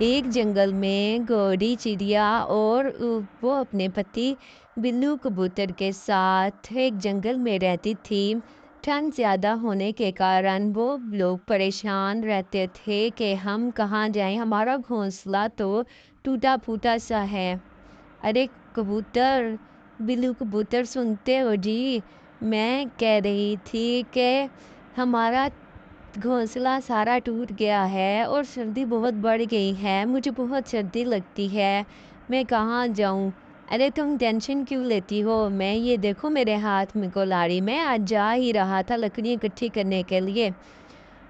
एक जंगल में गौरी चिड़िया और वो अपने पति बिल्लू कबूतर के साथ एक जंगल में रहती थी। ठंड ज़्यादा होने के कारण वो लोग परेशान रहते थे कि हम कहाँ जाएं, हमारा घोंसला तो टूटा फूटा सा है। अरे कबूतर, बिल्लू कबूतर सुनते हो जी? मैं कह रही थी कि हमारा घोंसला सारा टूट गया है और सर्दी बहुत बढ़ गई है, मुझे बहुत सर्दी लगती है, मैं कहाँ जाऊँ? अरे तुम टेंशन क्यों लेती हो? मैं ये देखो मेरे हाथ में कुल्हाड़ी, मैं आज जा ही रहा था लकड़ी इकट्ठी करने के लिए।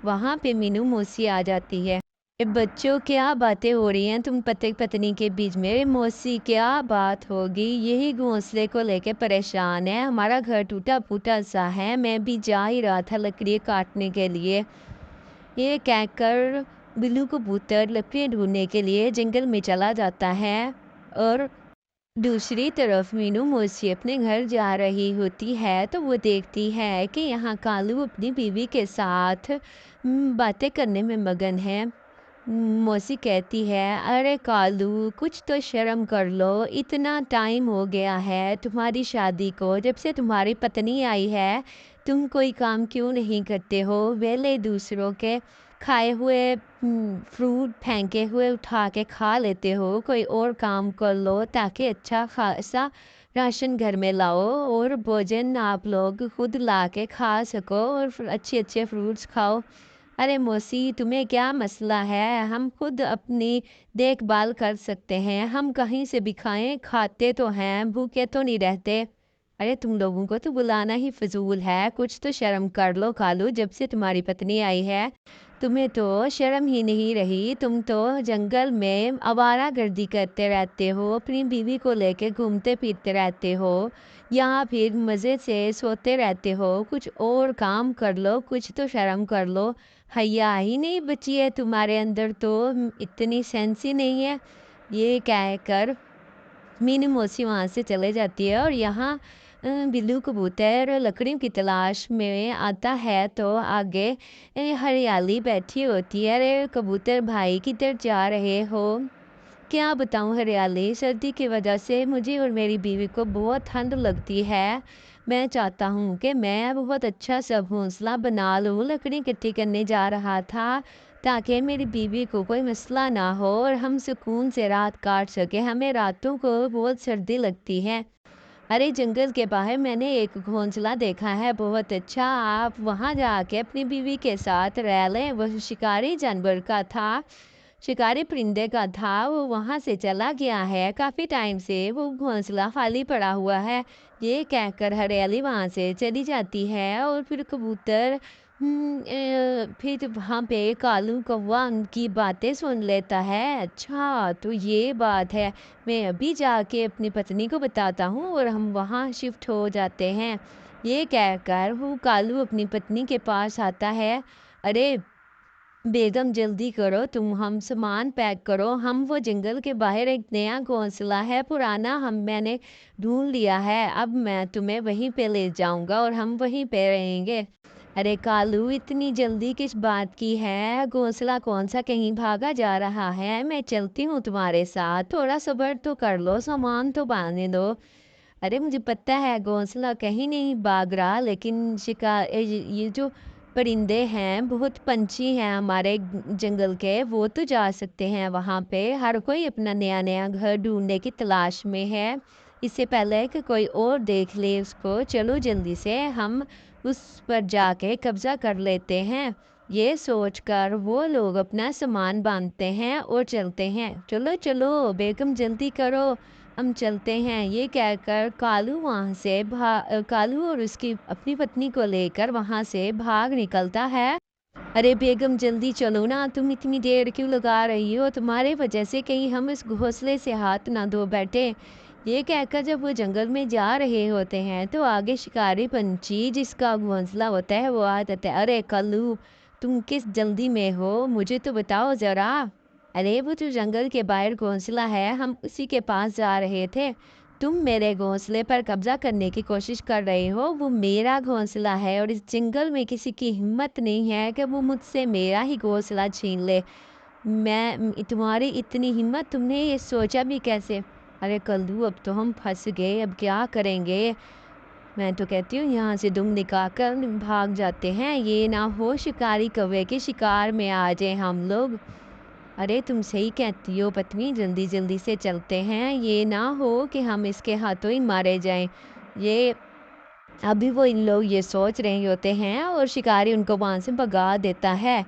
वहाँ पे मीनू मौसी आ जाती है। ए बच्चों, क्या बातें हो रही हैं तुम पति पत्नी के बीच में? अरे मौसी, क्या बात होगी? यही घोंसले को लेके परेशान है, हमारा घर टूटा फूटा सा है, मैं भी जा ही रहा था लकड़ी काटने के लिए। ये कहकर बिल्लू कबूतर लकड़ियाँ ढूंढने के लिए जंगल में चला जाता है और दूसरी तरफ मीनू मौसी अपने घर जा रही होती है तो वो देखती है कि यहाँ कालू अपनी बीवी के साथ बातें करने में मगन है। मौसी कहती है, अरे कालू, कुछ तो शर्म कर लो, इतना टाइम हो गया है तुम्हारी शादी को, जब से तुम्हारी पत्नी आई है तुम कोई काम क्यों नहीं करते हो? वेले दूसरों के खाए हुए फ्रूट फेंके हुए उठा के खा लेते हो, कोई और काम कर लो ताकि अच्छा खासा राशन घर में लाओ और भोजन आप लोग खुद ला के खा सको और अच्छे अच्छे फ्रूट्स खाओ। अरे मौसी, तुम्हें क्या मसला है? हम खुद अपनी देखभाल कर सकते हैं, हम कहीं से भी खाएं, खाते तो हैं, भूखे तो नहीं रहते। अरे तुम लोगों को तो बुलाना ही फजूल है, कुछ तो शर्म कर लो कालू, जब से तुम्हारी पत्नी आई है तुम्हें तो शर्म ही नहीं रही। तुम तो जंगल में आवारागर्दी करते रहते हो, अपनी बीवी को लेके घूमते फिरते रहते हो, या फिर मज़े से सोते रहते हो। कुछ और काम कर लो, कुछ तो शर्म कर लो। हया ही नहीं बची है तुम्हारे अंदर तो, इतनी सेंस ही नहीं है। ये कहकर मीनू मौसी वहाँ से चले जाती है और यहाँ बिल्लू कबूतर लकड़ियों की तलाश में आता है तो आगे हरियाली बैठी होती है। अरे कबूतर भाई, किधर जा रहे हो? क्या बताऊँ हरियाली, सर्दी की वजह से मुझे और मेरी बीवी को बहुत ठंड लगती है। मैं चाहता हूँ कि मैं बहुत अच्छा सा घोंसला बना लूँ, लकड़ी इकट्ठी करने जा रहा था ताकि मेरी बीवी को कोई मसला ना हो और हम सुकून से रात काट सकें। हमें रातों को बहुत सर्दी लगती है। अरे जंगल के बाहर मैंने एक घोंसला देखा है बहुत अच्छा, आप वहाँ जाके अपनी बीवी के साथ रह लें। वह शिकारी जानवर का था, शिकारी परिंदे का था, वो वहाँ से चला गया है, काफ़ी टाइम से वो घोंसला खाली पड़ा हुआ है। ये कहकर हरियाली वहाँ से चली जाती है और फिर कबूतर फिर वहाँ पे कालू कौवा उनकी बातें सुन लेता है। अच्छा तो ये बात है, मैं अभी जाके अपनी पत्नी को बताता हूँ और हम वहाँ शिफ्ट हो जाते हैं। ये कहकर वो कालू अपनी पत्नी के पास आता है। अरे बेगम जल्दी करो तुम, हम सामान पैक करो, हम वो जंगल के बाहर एक नया घोंसला है पुराना हम मैंने ढूंढ लिया है, अब मैं तुम्हें वहीं पे ले जाऊंगा और हम वहीं पे रहेंगे। अरे कालू, इतनी जल्दी किस बात की है? घोंसला कौन सा कहीं भागा जा रहा है? मैं चलती हूँ तुम्हारे साथ, थोड़ा सब्र तो कर लो, सामान तो बांधने दो। अरे मुझे पता है घोंसला कहीं नहीं भाग रहा, लेकिन शिकार ये जो परिंदे हैं, बहुत पंछी हैं हमारे जंगल के, वो तो जा सकते हैं वहाँ पे। हर कोई अपना नया नया घर ढूंढने की तलाश में है, इससे पहले कि कोई और देख ले उसको। चलो जल्दी से हम उस पर जाके कब्जा कर लेते हैं। ये सोचकर वो लोग अपना सामान बांधते हैं और चलते हैं। चलो चलो बेगम जल्दी करो, हम चलते हैं। ये कहकर कालू वहाँ से कालू और उसकी अपनी पत्नी को लेकर वहाँ से भाग निकलता है। अरे बेगम जल्दी चलो ना, तुम इतनी देर क्यों लगा रही हो? तुम्हारे वजह से कहीं हम इस घोंसले से हाथ ना धो बैठे। ये कहकर जब वो जंगल में जा रहे होते हैं तो आगे शिकारी पंछी जिसका घोंसला होता है वो आ जाता है। अरे कल्लू, तुम किस जल्दी में हो, मुझे तो बताओ ज़रा। अरे वो जो जंगल के बाहर घोंसला है, हम उसी के पास जा रहे थे। तुम मेरे घोंसले पर कब्जा करने की कोशिश कर रहे हो, वो मेरा घोंसला है और इस जंगल में किसी की हिम्मत नहीं है कि वो मुझसे मेरा ही घोंसला छीन ले। तुम्हारी इतनी हिम्मत, तुमने ये सोचा भी कैसे? अरे कल्लू, अब तो हम फंस गए, अब क्या करेंगे? मैं तो कहती हूँ यहाँ से दुम निकाल कर भाग जाते हैं, ये ना हो शिकारी कौवे के शिकार में आ जाए हम लोग। अरे तुम सही कहती हो पत्नी, जल्दी जल्दी से चलते हैं, ये ना हो कि हम इसके हाथों ही मारे जाएं। ये अभी वो इन लोग ये सोच रहे होते हैं और शिकारी उनको वहां से भगा देता है।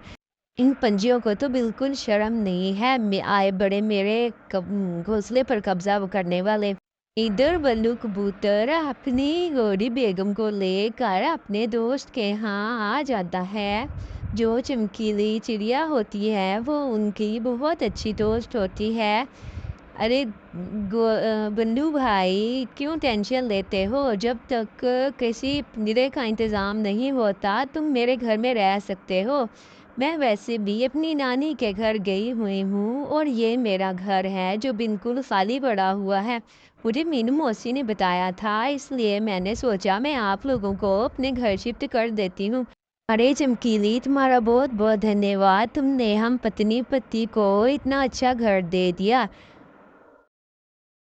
इन पंजियों को तो बिल्कुल शर्म नहीं है, आए बड़े मेरे घोंसले पर कब्जा करने वाले। इधर बल्लू कबूतर अपनी गोरी बेगम को लेकर अपने दोस्त के यहाँ आ जाता है। जो चमकीली चिड़िया होती है वो उनकी बहुत अच्छी दोस्त होती है। अरे बल्लू भाई, क्यों टेंशन लेते हो? जब तक किसी पिंजरे का इंतज़ाम नहीं होता तुम मेरे घर में रह सकते हो। मैं वैसे भी अपनी नानी के घर गई हुई हूँ और ये मेरा घर है जो बिल्कुल खाली पड़ा हुआ है। मुझे मीनू मौसी ने बताया था, इसलिए मैंने सोचा मैं आप लोगों को अपने घर शिफ्ट कर देती हूँ। अरे चमकीली, तुम्हारा बहुत बहुत धन्यवाद, तुमने हम पत्नी पति को इतना अच्छा घर दे दिया।